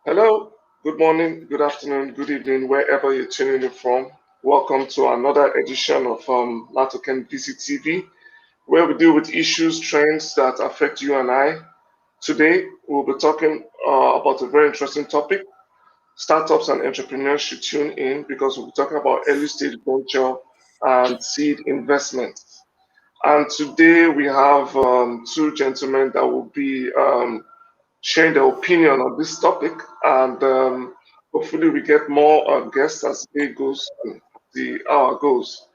Hello, good morning, good afternoon, good evening, wherever you're tuning in from. Welcome to another edition of Latoken BCTV, where we deal with issues, trends that affect you and I. Today, we'll be talking about a very interesting topic. Startups and entrepreneurs should tune in because we'll be talking about early stage venture and seed investments. And today, we have two gentlemen that will be sharing their opinion on this topic, and hopefully we get more guests as the day goes and the hour goes.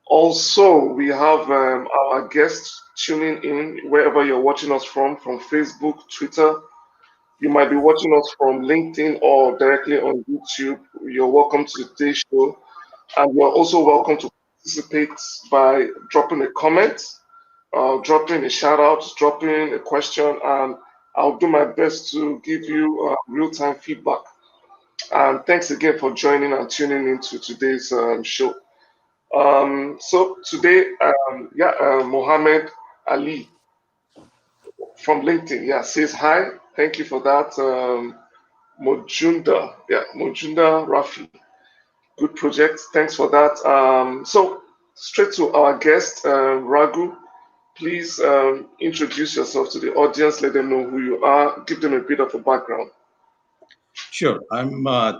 Also, we have our guests tuning in wherever you're watching us from Facebook, Twitter. You might be watching us from LinkedIn or directly on YouTube. You're welcome to today's show, and you're also welcome to participate by dropping a comment, dropping a shout out, dropping a question, and I'll do my best to give you real time feedback. And thanks again for joining and tuning into today's show. So today, Mohammed Ali from LinkedIn, says hi. Thank you for that. Mojunda Rafi, good project. Thanks for that. So straight to our guest, Raghu. Please introduce yourself to the audience. Let them know who you are. Give them a bit of a background. Sure.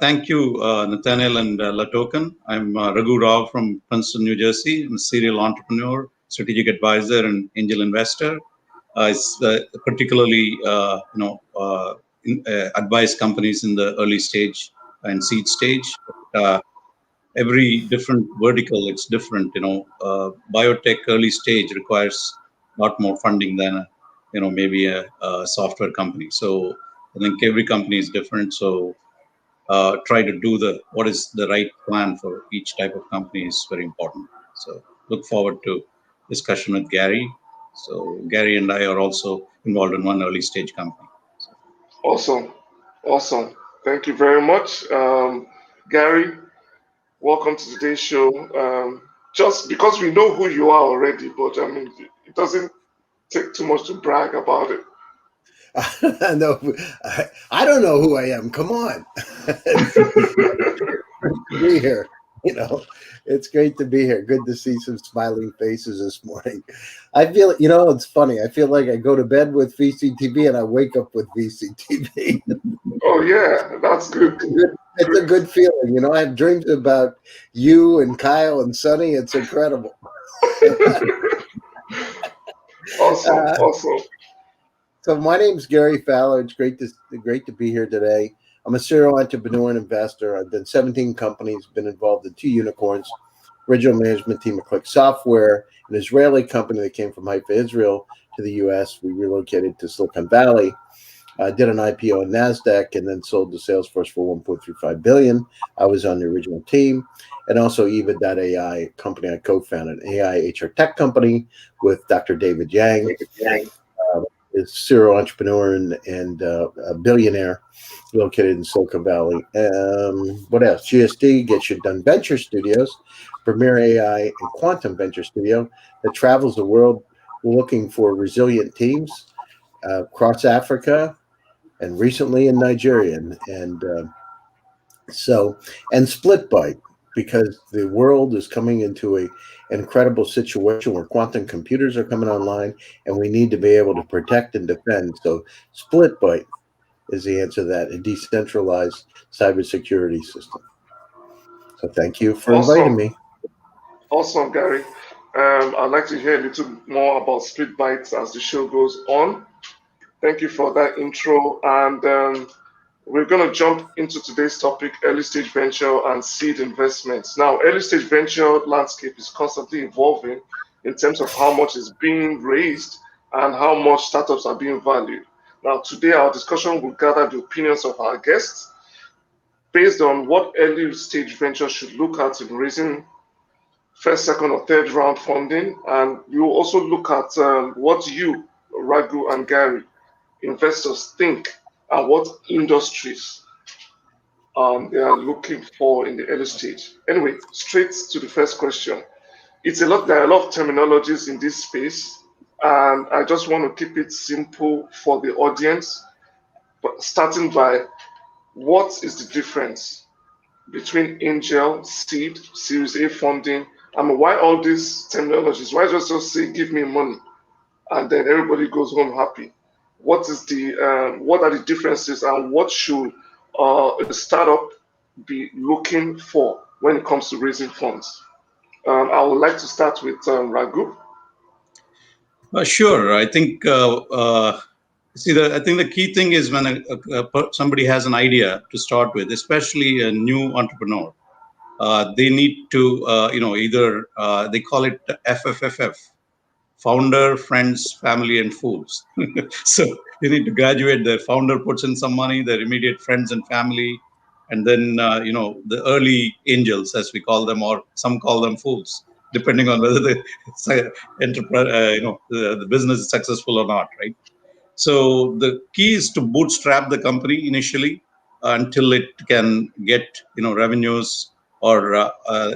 Thank you, Nathaniel and Latoken. I'm Raghu Rao from Princeton, New Jersey. I'm a serial entrepreneur, strategic advisor, and angel investor. Particularly, advise companies in the early stage and seed stage. Every different vertical, it's different. Biotech early stage requires a lot more funding than, maybe a software company. So I think every company is different. So try to do what is the right plan for each type of company is very important. So look forward to discussion with Gary. So Gary and I are also involved in one early stage company. So. Awesome, awesome. Thank you very much, Gary. Welcome to today's show. Just because we know who you are already, but I mean, it doesn't take too much to brag about it. No, I don't know who I am. Come on. Be here. It's great to be here. Good to see some smiling faces this morning. I feel, it's funny. I feel like I go to bed with VCTV and I wake up with VCTV. Oh yeah, that's good. It's a good feeling. I have dreams about you and Kyle and Sonny. It's incredible. Awesome. So my name's Gary Fowler. It's great to be here today. I'm a serial entrepreneur and investor. I've done 17 companies, been involved in 2 unicorns, original management team of Click Software, an Israeli company that came from Haifa, Israel to the U.S. We relocated to Silicon Valley, did an IPO on NASDAQ, and then sold to Salesforce for $1.35 billion. I was on the original team. And also Eva.ai, a company I co-founded, an AI HR tech company with Dr. David Yang. Is serial entrepreneur and a billionaire located in Silicon Valley. What else? GSD, Get Shit Done Venture Studios, premier AI and quantum venture studio that travels the world looking for resilient teams across Africa and recently in Nigeria. And SplitByte, because the world is coming into an incredible situation where quantum computers are coming online and we need to be able to protect and defend. So SplitByte is the answer to that, a decentralized cybersecurity system. So thank you for inviting me. Awesome, Gary. I'd like to hear a little more about SplitByte as the show goes on. Thank you for that intro. And we're going to jump into today's topic, early stage venture and seed investments. Now, early stage venture landscape is constantly evolving in terms of how much is being raised and how much startups are being valued. Now, today our discussion will gather the opinions of our guests based on what early stage venture should look at in raising first, second, or third round funding. And we will also look at what you, Raghu and Gary, investors think and what industries they are looking for in the early stage. Anyway, straight to the first question. There are a lot of terminologies in this space, and I just want to keep it simple for the audience. But starting by what is the difference between angel, seed, Series A funding? I mean, why all these terminologies? Why just say give me money and then everybody goes home happy? What are the differences, and what should a startup be looking for when it comes to raising funds? I would like to start with Raghu. Sure. I think I think the key thing is when somebody has an idea to start with, especially a new entrepreneur, they need to either they call it FFFF, founder, friends, family, and fools. So they need to graduate. Their founder puts in some money, their immediate friends and family, and then the early angels, as we call them, or some call them fools, depending on whether the enterprise, the business is successful or not, right? So the key is to bootstrap the company initially until it can get revenues or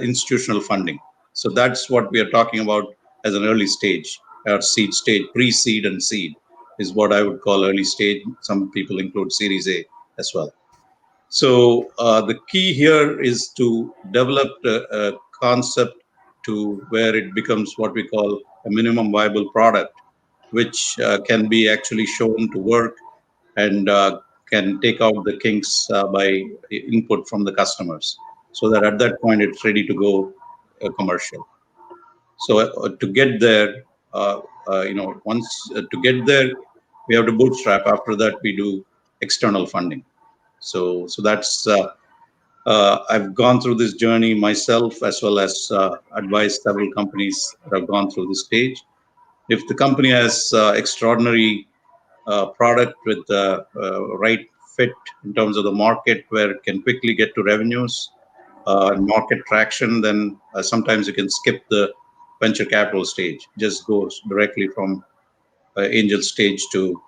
institutional funding. So that's what we are talking about as an early stage or seed stage. Pre-seed and seed is what I would call early stage. Some people include Series A as well. So the key here is to develop a concept to where it becomes what we call a minimum viable product, which can be actually shown to work and can take out the kinks by input from the customers, so that at that point it's ready to go commercial. So to get there, once to get there, we have to bootstrap. After that, we do external funding. So that's I've gone through this journey myself, as well as advised several companies that have gone through this stage. If the company has extraordinary product with the right fit in terms of the market, where it can quickly get to revenues and market traction, then sometimes you can skip the venture capital stage. Just goes directly from angel stage to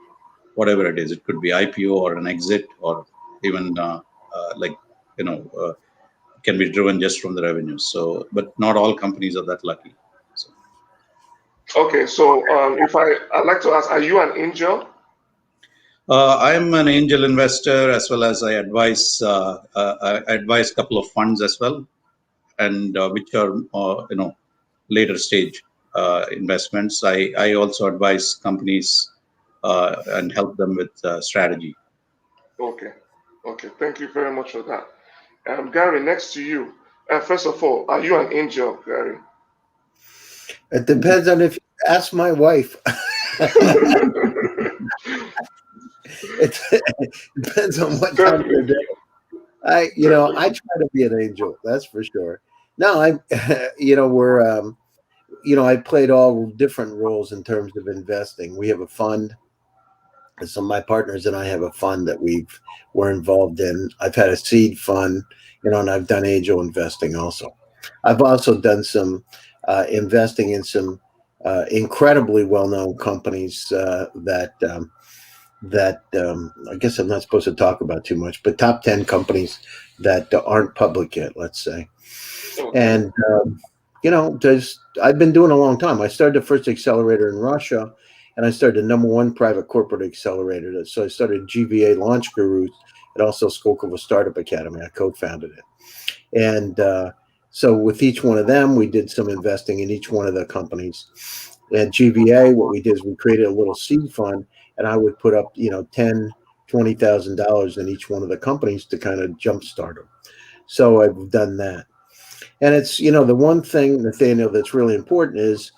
whatever it is. It could be IPO or an exit, or even like can be driven just from the revenues. So, but not all companies are that lucky. So. Okay, so I'd like to ask, are you an angel? I'm an angel investor, as well as I advise a couple of funds as well, and which are later stage investments. I also advise companies and help them with strategy. Okay, thank you very much for that. Gary, next to you. First of all, are you an angel, Gary? It depends on if you ask my wife. It depends on what time of the day. I try to be an angel. That's for sure. No, I played all different roles in terms of investing. We have a fund. Some of my partners and I have a fund that we're involved in. I've had a seed fund, and I've done angel investing also. I've also done some investing in some incredibly well-known companies that I guess I'm not supposed to talk about too much, but top 10 companies that aren't public yet, let's say. Okay. And, I've been doing it a long time. I started the first accelerator in Russia, and I started the #1 private corporate accelerator. So I started GVA Launch Gurus and also Skolkovo Startup Academy. I co-founded it. And so with each one of them, we did some investing in each one of the companies. At GVA, what we did is we created a little seed fund, and I would put up, $10,000, $20,000 in each one of the companies to kind of jumpstart them. So I've done that. And it's, the one thing, Nathaniel, that's really important is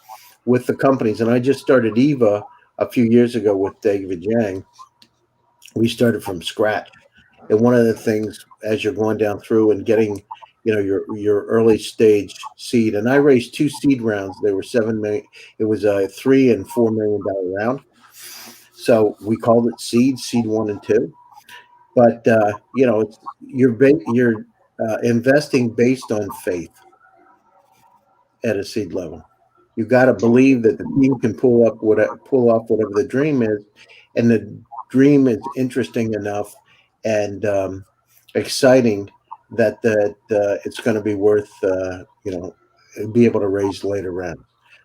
with the companies, and I just started EVA a few years ago with David Yang. We started from scratch. And one of the things, as you're going down through and getting, your early stage seed, and I raised 2 seed rounds. They were $7 million. It was a $3 and $4 million round. So we called it seed 1 and 2. But you're investing based on faith at a seed level. You got to believe that the team can pull off whatever the dream is, and the dream is interesting enough and exciting that it's going to be worth be able to raise later rounds.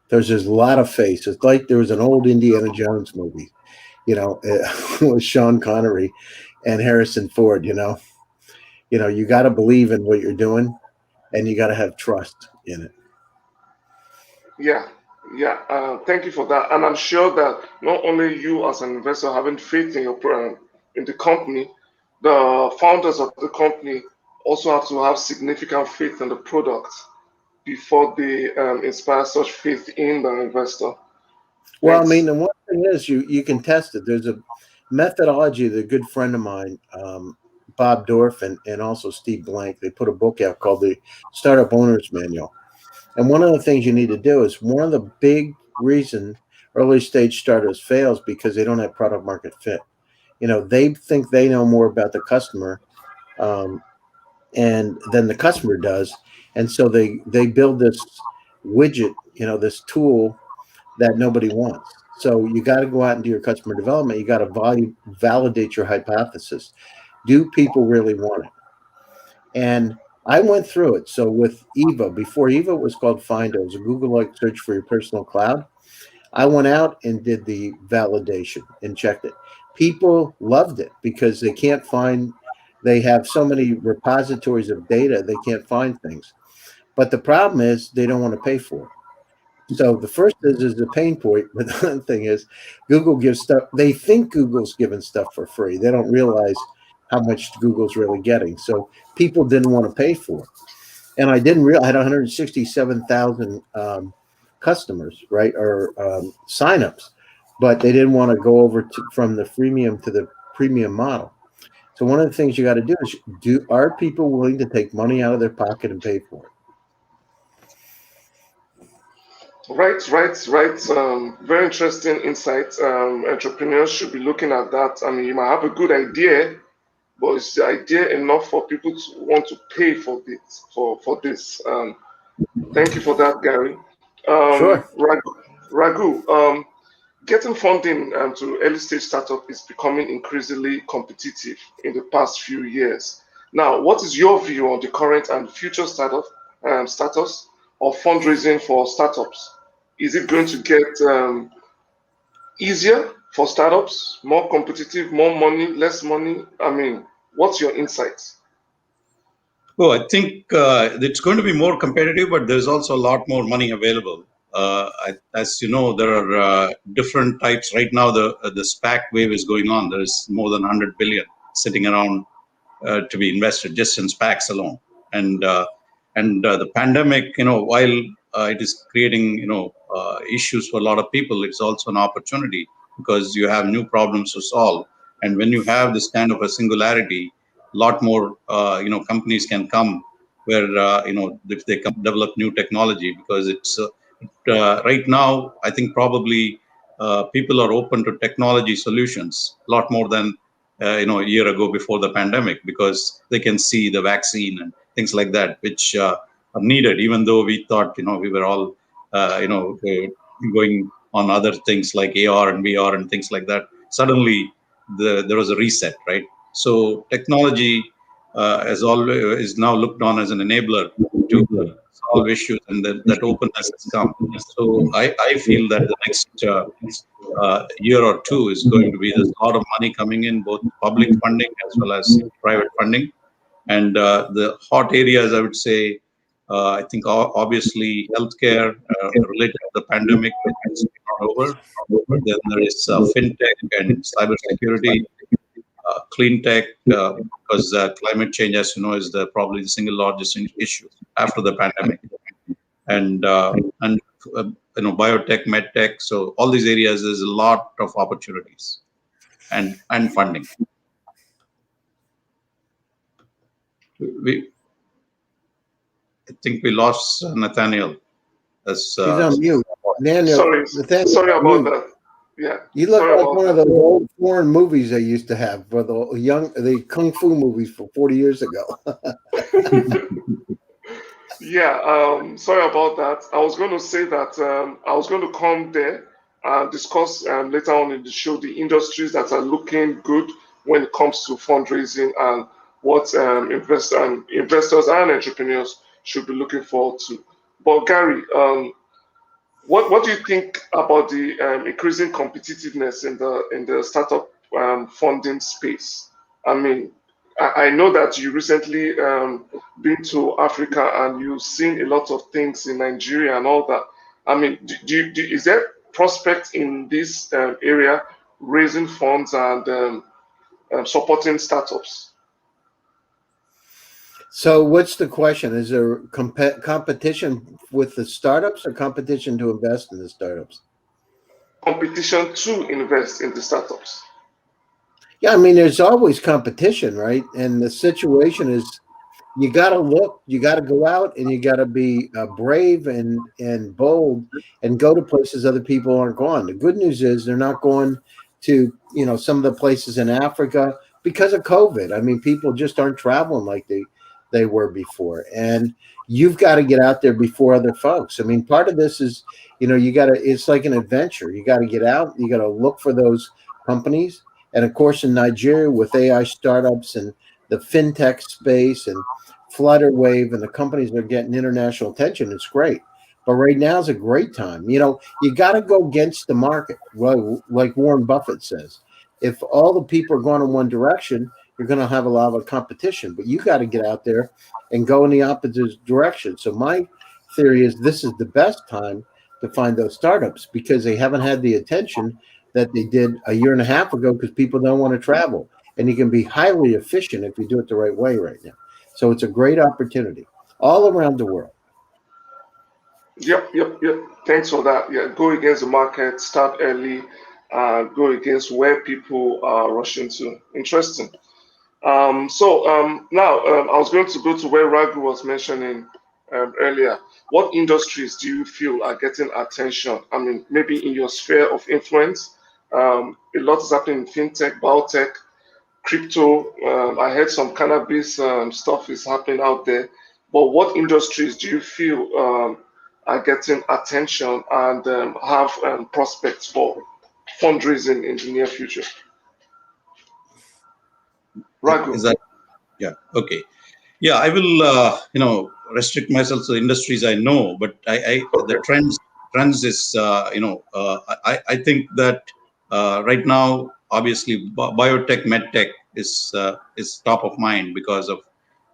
There's a lot of faith. It's like there was an old Indiana Jones movie, with Sean Connery and Harrison Ford. You got to believe in what you're doing, and you got to have trust in it. Yeah, yeah. Thank you for that. And I'm sure that not only you as an investor having faith in in the company, the founders of the company also have to have significant faith in the product before they inspire such faith in the investor. Well, I Thanks. mean, the one thing is you can test it. There's a methodology that a good friend of mine, Bob Dorf, and also Steve Blank, they put a book out called the Startup Owner's Manual. And one of the things you need to do is one of the big reason early stage startups fails because they don't have product market fit. They think they know more about the customer, um, and than the customer does, and so they build this widget, this tool that nobody wants. So you got to go out and do your customer development. You got to validate your hypothesis. Do people really want it? And I went through it. So with Eva, before Eva was called Findo, it was a Google-like search for your personal cloud. I went out and did the validation and checked it. People loved it because they have so many repositories of data, they can't find things. But the problem is they don't want to pay for it. So the first is the pain point, but the other thing is Google gives stuff. They think Google's giving stuff for free. They don't realize how much Google's really getting. So people didn't want to pay for it. And I didn't realize I had 167,000 customers, right, or signups, but they didn't want to go over from the freemium to the premium model. So one of the things you got to do is are people willing to take money out of their pocket and pay for it? Right. Very interesting insight. Entrepreneurs should be looking at that. I mean, you might have a good idea, but is the idea enough for people to want to pay for this? For this? Thank you for that, Gary. Sure. Raghu, getting funding to early stage startup is becoming increasingly competitive in the past few years. Now, what is your view on the current and future status of fundraising for startups? Is it going to get easier for startups, more competitive, more money, less money? I mean, what's your insights? Oh, I think it's going to be more competitive, but there's also a lot more money available. As you know, there are different types. Right now, the SPAC wave is going on. There is more than 100 billion sitting around to be invested just in SPACs alone. And the pandemic, while it is creating, issues for a lot of people, it's also an opportunity because you have new problems to solve. And when you have this kind of a singularity, a lot more, companies can come where, if they develop new technology, because it's right now, I think probably people are open to technology solutions a lot more than, a year ago before the pandemic, because they can see the vaccine and things like that, which are needed, even though we thought, we were all, going on other things like AR and VR and things like that. Suddenly, there was a reset, right? So technology as always is now looked on as an enabler to solve issues, and that openness has come. So I feel that the next year or two is going to be, there's a lot of money coming in, both public funding as well as private funding. And the hot areas, I would say, I think obviously healthcare related to the pandemic, it's not over. Then there is fintech and cybersecurity, clean tech, because climate change, as you know, is probably the single largest issue after the pandemic, and biotech, medtech. So all these areas, there's a lot of opportunities and funding. I think we lost Nathaniel. He's on mute. Nathaniel, Sorry about that. Yeah. You look like one of those old foreign movies they used to have for the kung fu movies from 40 years ago. Yeah, sorry about that. I was going to say that I was going to come there and discuss later on in the show the industries that are looking good when it comes to fundraising and what investors and entrepreneurs should be looking forward to. But Gary, what do you think about the increasing competitiveness in the startup funding space? I mean, I know that you recently been to Africa and you've seen a lot of things in Nigeria and all that. I mean, is there prospect in this area raising funds and supporting startups? So, what's the question? Is there competition with the startups or competition to invest in the startups? Competition to invest in the startups. Yeah, I mean, there's always competition, right? And the situation is you got to look, you got to go out, and you got to be brave and bold, and go to places other people aren't going. The good news is they're not going to some of the places in Africa because of COVID. I mean, people just aren't traveling like they were before, and you've got to get out there before other folks. I mean, part of this is you got to. It's like an adventure. You got to get out. You got to look for those companies, and of course, in Nigeria with AI startups and the fintech space and Flutterwave and the companies that are getting international attention, it's great. But right now is a great time. You got to go against the market. Well, like Warren Buffett says, if all the people are going in one direction, you're going to have a lot of competition. But you got to get out there and go in the opposite direction. So my theory is this is the best time to find those startups because they haven't had the attention that they did a year and a half ago because people don't want to travel. And you can be highly efficient if you do it the right way right now. So it's a great opportunity all around the world. Yep. Thanks for that. Yeah, go against the market, start early, go against where people are rushing to. Interesting. Now I was going to go to where Raghu was mentioning earlier. What industries do you feel are getting attention? I mean, maybe in your sphere of influence. A lot is happening in fintech, biotech, crypto. I heard some cannabis stuff is happening out there. But what industries do you feel are getting attention and have prospects for fundraising in the near future? Raghu. Is that yeah? Okay. Yeah, I will restrict myself to the industries I know, but Okay. the trends is I think that right now obviously biotech medtech is top of mind because of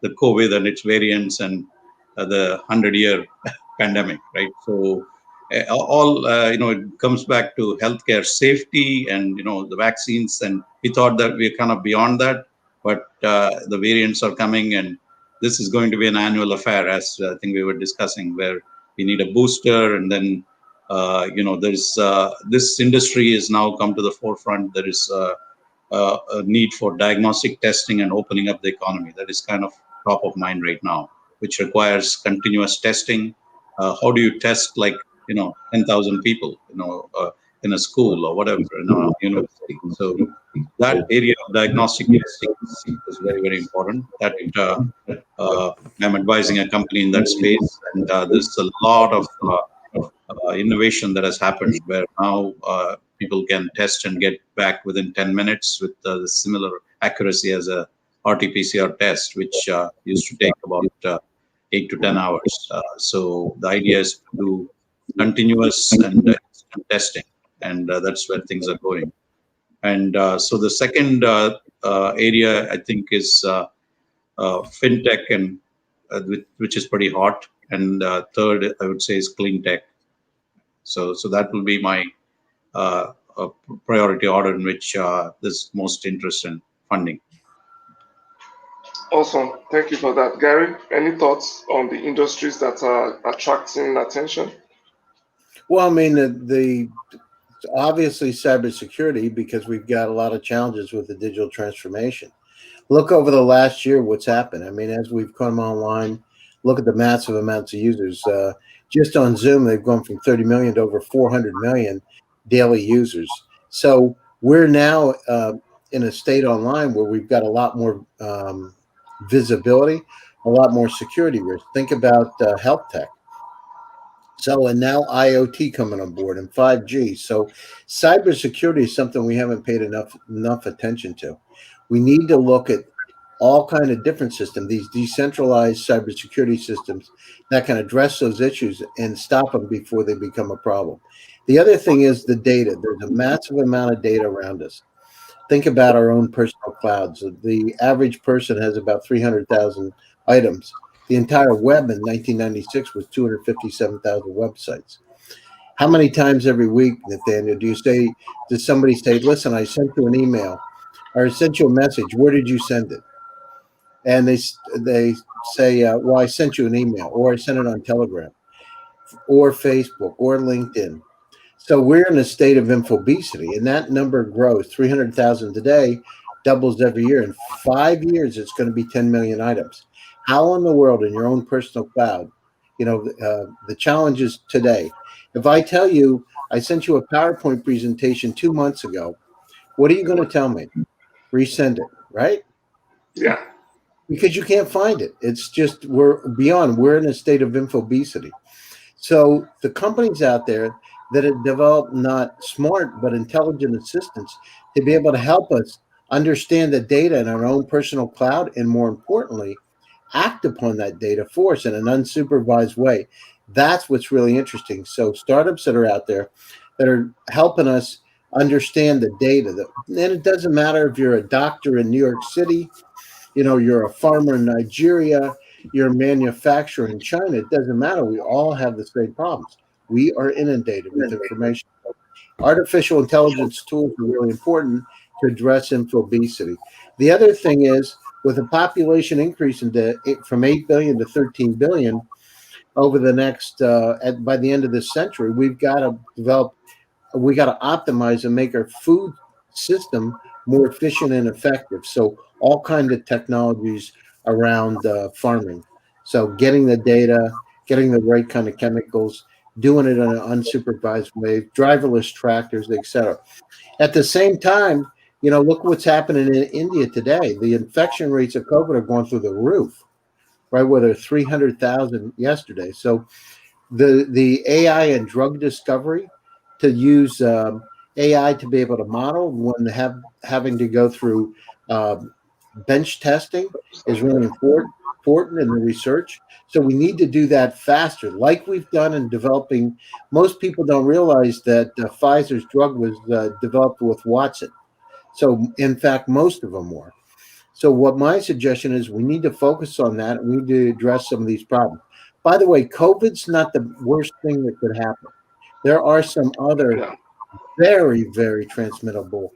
the COVID and its variants and the 100-year pandemic, right? So all it comes back to healthcare safety and the vaccines, and we thought that we're kind of beyond that, but the variants are coming, and this is going to be an annual affair, as I think we were discussing, where we need a booster, and then there's this industry has now come to the forefront. There is a need for diagnostic testing and opening up the economy. That is kind of top of mind right now, which requires continuous testing. How do you test 10,000 people, in a school or whatever, in a university? So that area of diagnostic testing is very, very important. That I'm advising a company in that space, and there's a lot of innovation that has happened where now people can test and get back within 10 minutes with the similar accuracy as a RT-PCR test, which used to take about 8 to 10 hours. So the idea is to do continuous and instant testing, and that's where things are going. And so the second area I think is fintech, and which is pretty hot. And third, I would say, is clean tech. So that will be my priority order in which there's most interest in funding. Awesome. Thank you for that. Gary, any thoughts on the industries that are attracting attention? Well, I mean, the obviously cybersecurity, because we've got a lot of challenges with the digital transformation. Look over the last year, what's happened. I mean, as we've come online, look at the massive amounts of users. Just on Zoom, they've gone from 30 million to over 400 million daily users. So we're now in a state online where we've got a lot more visibility, a lot more security risk. Think about health tech. So, and now IoT coming on board and 5G. So cybersecurity is something we haven't paid enough attention to. We need to look at all kind of different systems, these decentralized cybersecurity systems that can address those issues and stop them before they become a problem. The other thing is the data. There's a massive amount of data around us. Think about our own personal clouds. The average person has about 300,000 items. The entire web in 1996 was 257,000 websites. How many times every week, Nathaniel, does somebody say, listen, I sent you an email or I sent you a message. Where did you send it? And they say, well, I sent you an email, or I sent it on Telegram, or Facebook, or LinkedIn. So we're in a state of infobesity, and that number grows. 300,000 today, doubles every year. In 5 years, it's going to be 10 million items. How in the world, in your own personal cloud, the challenges today? If I tell you I sent you a PowerPoint presentation 2 months ago, what are you going to tell me? Resend it, right? Yeah. Because you can't find it. It's just we're in a state of infobesity. So the companies out there that have developed not smart but intelligent assistants to be able to help us understand the data in our own personal cloud, and more importantly, act upon that data for us in an unsupervised way. That's what's really interesting. So startups that are out there that are helping us understand the data, and it doesn't matter if you're a doctor in New York City, you're a farmer in Nigeria, you're a manufacturer in China. It doesn't matter. We all have the same problems. We are inundated with information. Artificial intelligence tools are really important to address infobesity. The other thing is, with a population increase from 8 billion to 13 billion over the next, by the end of this century, we got to optimize and make our food system more efficient and effective. So all kinds of technologies around farming. So getting the data, getting the right kind of chemicals, doing it in an unsupervised way, driverless tractors, etc. At the same time, look what's happening in India today. The infection rates of COVID are going through the roof, right? Where they're 300,000 yesterday. So the AI and drug discovery, to use AI to be able to model when having to go through bench testing is really important in the research. So we need to do that faster, like we've done in developing. Most people don't realize that Pfizer's drug was developed with Watson. So in fact, most of them were. So what my suggestion is, we need to focus on that, and we need to address some of these problems. By the way, COVID's not the worst thing that could happen. There are some other very, very transmittable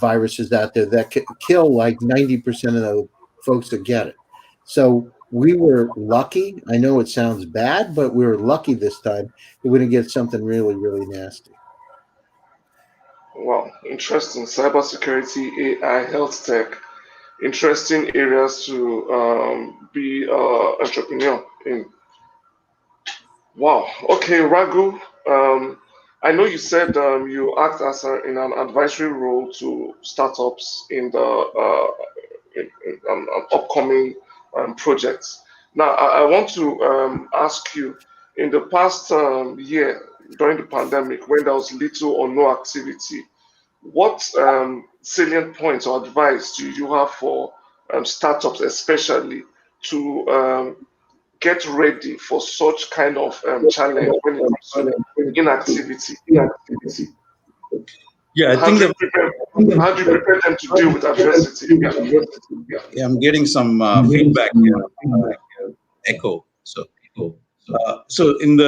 viruses out there that kill like 90% of the folks that get it. So we were lucky. I know it sounds bad, but we were lucky this time that we didn't get something really, really nasty. Wow, interesting. Cybersecurity, AI, health tech, interesting areas to be entrepreneur in. Wow. Okay, Raghu. I know you said you act as in an advisory role to startups in the upcoming projects. Now, I want to ask you, in the past year during the pandemic, when there was little or no activity, what salient points or advice do you have for startups, especially to get ready for such kind of challenge when it comes to inactivity? Yeah, I How think do you prepare them to deal with adversity? yeah, I'm getting some feedback here, echo. So in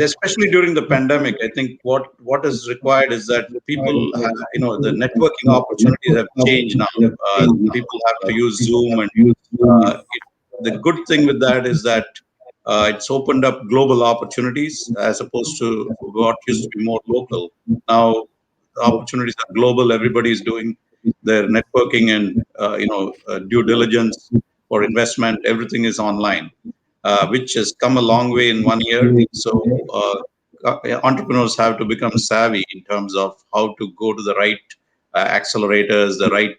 especially during the pandemic, I think what is required is that people, the networking opportunities have changed now. People have to use Zoom, and the good thing with that is that it's opened up global opportunities as opposed to what used to be more local. Now the opportunities are global. Everybody is doing their networking and due diligence for investment. Everything is online, which has come a long way in 1 year. So entrepreneurs have to become savvy in terms of how to go to the right accelerators, the right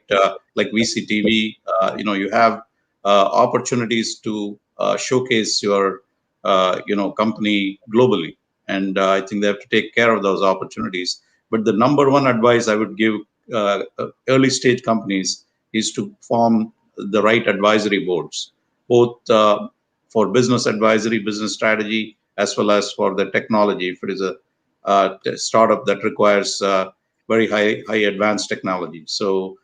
like VCTV. You have opportunities to showcase your company globally, and I think they have to take care of those opportunities. But the number one advice I would give early stage companies is to form the right advisory boards, both for business advisory, business strategy, as well as for the technology. If it is a startup that requires very high advanced technology. So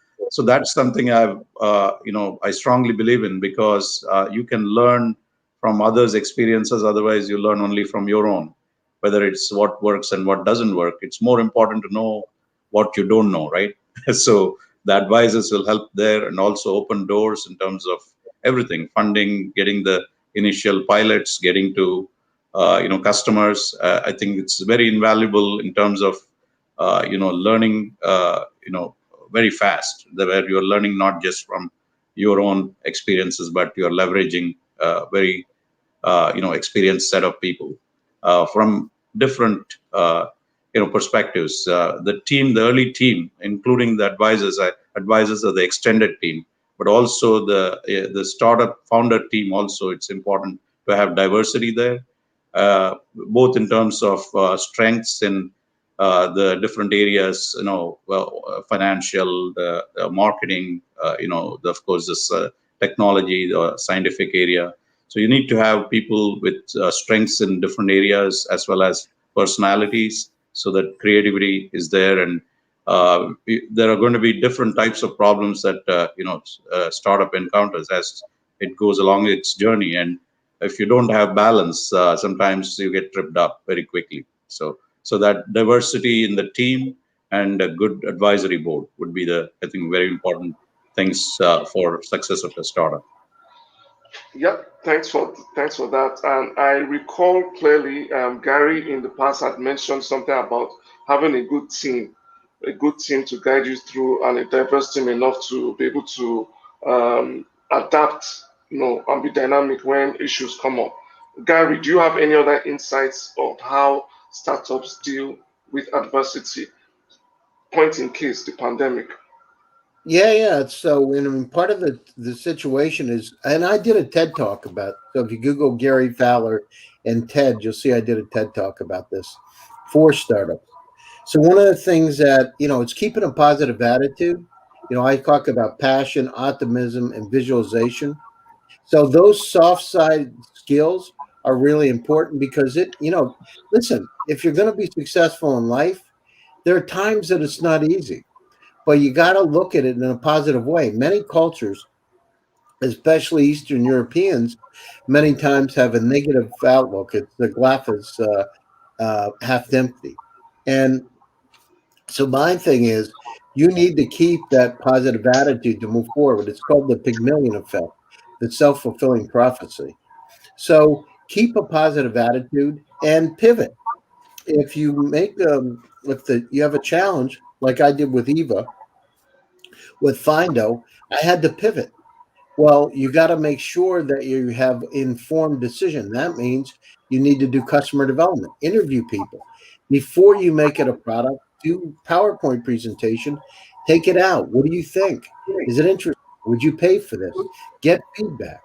that's something I strongly believe in, because you can learn from others' experiences. Otherwise, you learn only from your own, whether it's what works and what doesn't work. It's more important to know what you don't know, right? So the advisors will help there, and also open doors in terms of everything: funding, getting the initial pilots, getting to customers. I think it's very invaluable in terms of learning very fast, where you're learning not just from your own experiences, but you're leveraging very experienced set of people from different perspectives. The early team, including the advisors are the extended team, but also the startup founder team. Also, it's important to have diversity there, both in terms of strengths in the different areas, financial, the marketing, of course, this technology, the scientific area. So you need to have people with strengths in different areas, as well as personalities, so that creativity is there. And there are going to be different types of problems that startup encounters as it goes along its journey. And if you don't have balance, sometimes you get tripped up very quickly. So that diversity in the team and a good advisory board would be I think, very important things for success of a startup. Yep, thanks for that. And I recall clearly, Gary in the past had mentioned something about having a good team to guide you through, and a diverse team enough to be able to adapt, and be dynamic when issues come up. Gary, do you have any other insights on how startups deal with adversity? Point in case the pandemic. Yeah. So, I mean, part of the situation is, and I did a TED talk about. So, if you Google Gary Fowler and TED, you'll see I did a TED talk about this for startups. So, one of the things that it's keeping a positive attitude. I talk about passion, optimism, and visualization. So, those soft side skills are really important because listen, if you're going to be successful in life, there are times that it's not easy, but you got to look at it in a positive way. Many cultures, especially Eastern Europeans, many times have a negative outlook. It's the glass is half empty. And so my thing is, you need to keep that positive attitude to move forward. It's called the Pygmalion effect, the self-fulfilling prophecy. So keep a positive attitude and pivot. If you you have a challenge like I did with Eva, with Findo, I had to pivot. Well, you got to make sure that you have informed decision. That means you need to do customer development, interview people before you make it a product. Do PowerPoint presentation, take it out. What do you think? Is it interesting? Would you pay for this? Get feedback,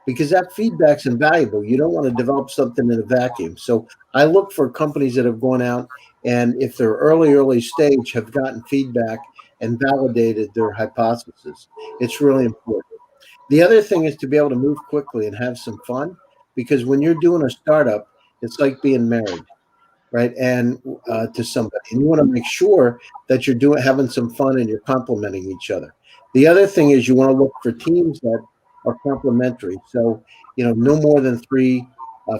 because that feedback's invaluable. You don't want to develop something in a vacuum. So I look for companies that have gone out, and if they're early stage, have gotten feedback and validated their hypothesis. It's really important. The other thing is to be able to move quickly and have some fun, because when you're doing a startup, it's like being married, right? And to somebody, and you want to make sure that you're having some fun and you're complementing each other. The other thing is you want to look for teams that are complementary. So, no more than three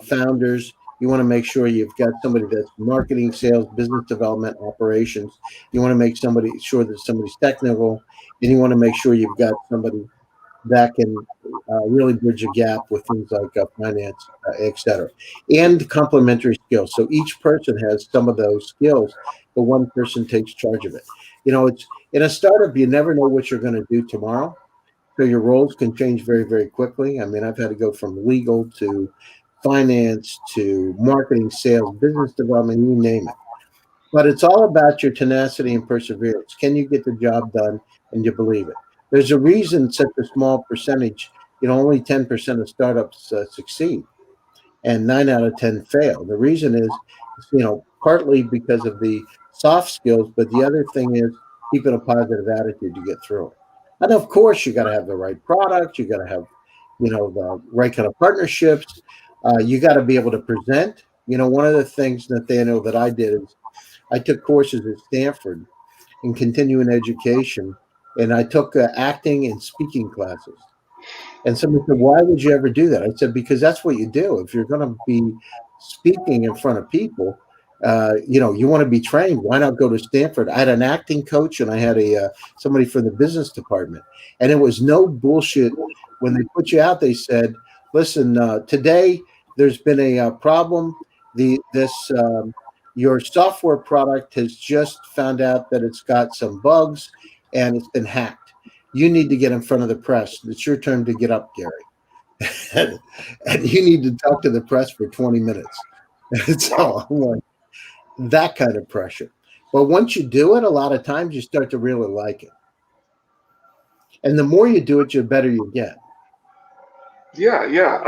founders. You want to make sure you've got somebody that's marketing, sales, business development, operations. You want to make sure that somebody's technical, and you want to make sure you've got somebody that can really bridge a gap with things like finance, et cetera, and complementary skills. So each person has some of those skills, but one person takes charge of it. It's in a startup, you never know what you're going to do tomorrow. So your roles can change very, very quickly. I mean, I've had to go from legal to finance to marketing, sales, business development, you name it. But it's all about your tenacity and perseverance. Can you get the job done, and you believe it? There's a reason such a small percentage, only 10% of startups succeed and 9 out of 10 fail. The reason is, partly because of the soft skills, but the other thing is keeping a positive attitude to get through it. And of course, you got to have the right product. You got to have, the right kind of partnerships. You got to be able to present. One of the things, Nathaniel, that I did is I took courses at Stanford, in continuing education, and I took acting and speaking classes. And somebody said, "Why would you ever do that?" I said, "Because that's what you do. If you're going to be speaking in front of people, you want to be trained. Why not go to Stanford?" I had an acting coach, and I had somebody from the business department, and it was no bullshit. When they put you out, they said, "Listen, today there's been a problem. Your software product has just found out that it's got some bugs, and it's been hacked. You need to get in front of the press. It's your turn to get up, Gary." and you need to talk to the press for 20 minutes. So I'm like, that kind of pressure. But once you do it, a lot of times you start to really like it. And the more you do it, the better you get. Yeah, yeah.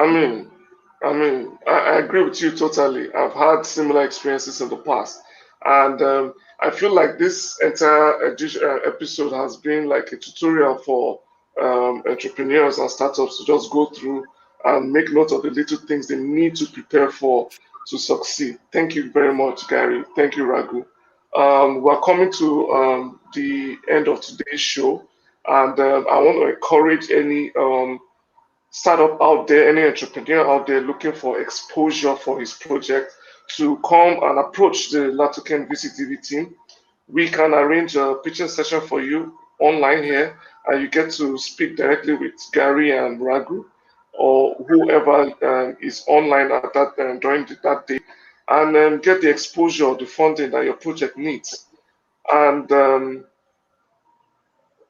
I agree with you totally. I've had similar experiences in the past, and I feel like this entire episode has been like a tutorial for entrepreneurs and startups to just go through and make note of the little things they need to prepare for to succeed. Thank you very much, Gary. Thank you, Raghu. We're coming to the end of today's show, and I want to encourage any startup out there, any entrepreneur out there looking for exposure for his project to come and approach the Latoken VCTV team. We can arrange a pitching session for you online here, and you get to speak directly with Gary and Raghu or whoever is online at that during that day, and get the exposure, the funding that your project needs. And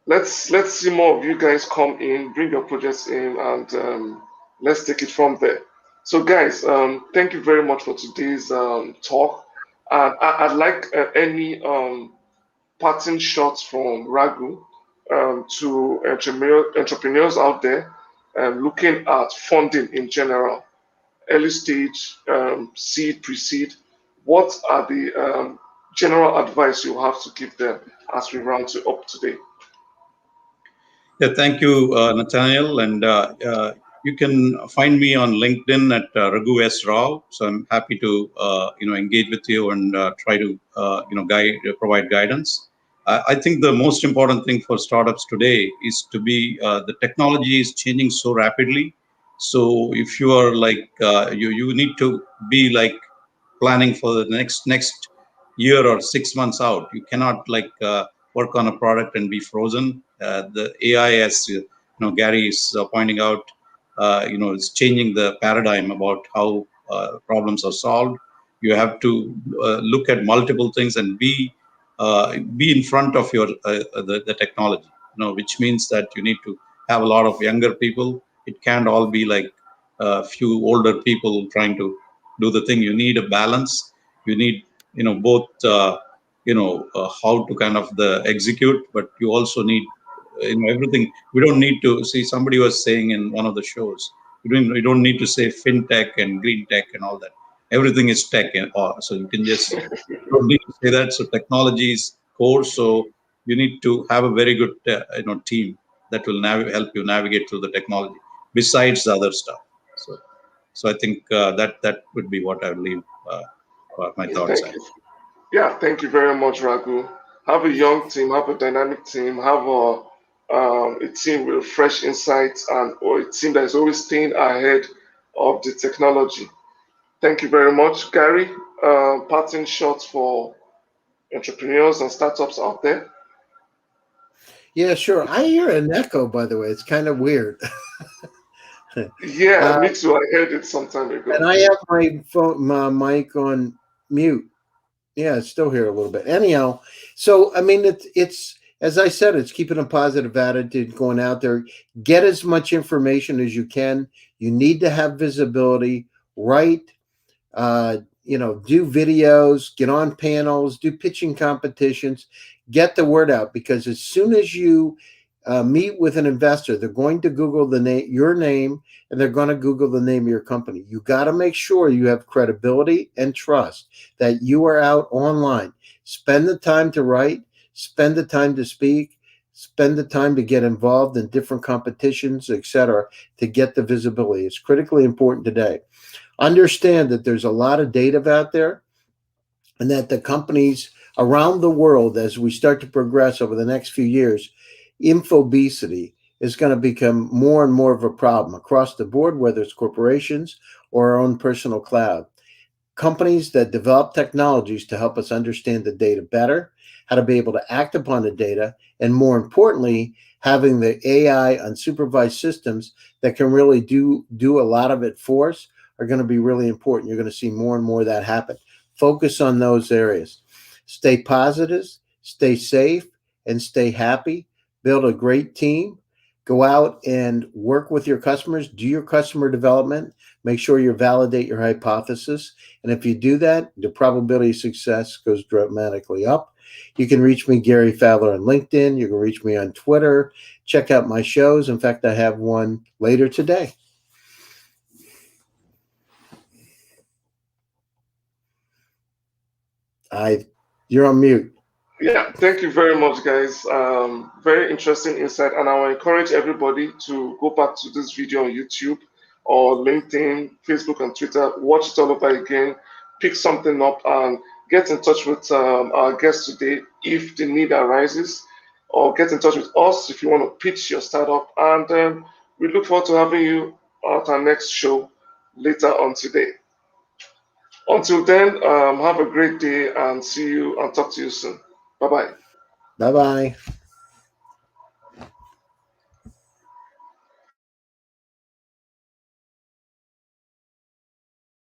let's see more of you guys come in, bring your projects in, and let's take it from there. So, guys, thank you very much for today's talk. And I'd like any parting shots from Raghu to entrepreneurs out there looking at funding in general, early stage, seed, pre-seed. What are the general advice you have to give them as we round up today? Yeah, thank you, Nathaniel. And you can find me on LinkedIn at Raghu S. Rao. So I'm happy to engage with you and try to provide guidance. I think the most important thing for startups today is to be the technology is changing so rapidly. So if you are like you need to be like planning for the next year or 6 months out. You cannot work on a product and be frozen. The AI, as Gary is pointing out, is changing the paradigm about how problems are solved. You have to look at multiple things and be in front of the technology. Which means that you need to have a lot of younger people. It can't all be like a few older people trying to do the thing. You need a balance. You need both how to kind of the execute, but you also need everything. We don't need to see. Somebody was saying in one of the shows, we don't need to say fintech and green tech and all that. Everything is tech, so you can just don't need to say that. So technology is core. So you need to have a very good team that will help you navigate through the technology besides the other stuff. So I think that would be what I would leave my thoughts at. Yeah, thank you very much, Raghu. Have a young team, have a dynamic team, have a team with fresh insights, or a team that is always staying ahead of the technology. Thank you very much, Gary. Parting shots for entrepreneurs and startups out there. Yeah, sure. I hear an echo, by the way. It's kind of weird. Yeah, me too. I heard it some time ago. And I have my mic on mute. Yeah, it's still here a little bit. Anyhow, so I mean, it's as I said, it's keeping a positive attitude, going out there, get as much information as you can. You need to have visibility, write, do videos, get on panels, do pitching competitions, get the word out, because as soon as you meet with an investor, they're going to Google your name, and they're going to Google the name of your company. You got to make sure you have credibility and trust, that you are out online. Spend the time to write, spend the time to speak, spend the time to get involved in different competitions, etc., to get the visibility. It's critically important today. Understand that there's a lot of data out there, and that the companies Around the world, as we start to progress over the next few years, infobesity is going to become more and more of a problem across the board, whether it's corporations or our own personal cloud. Companies that develop technologies to help us understand the data better, how to be able to act upon the data, and more importantly, having the AI unsupervised systems that can really do a lot of it for us are going to be really important. You're going to see more and more of that happen. Focus on those areas. Stay positive, stay safe, and stay happy. Build a great team. Go out and work with your customers. Do your customer development. Make sure you validate your hypothesis. And if you do that, the probability of success goes dramatically up. You can reach me, Gary Fowler, on LinkedIn. You can reach me on Twitter. Check out my shows. In fact, I have one later today. You're on mute. Yeah, thank you very much, guys. Very interesting insight, and I will encourage everybody to go back to this video on YouTube or LinkedIn, Facebook, and Twitter. Watch it all over again, pick something up, and get in touch with our guest today if the need arises, or get in touch with us if you want to pitch your startup. And we look forward to having you at our next show later on today. Until then, have a great day and see you and talk to you soon. Bye-bye. Bye-bye.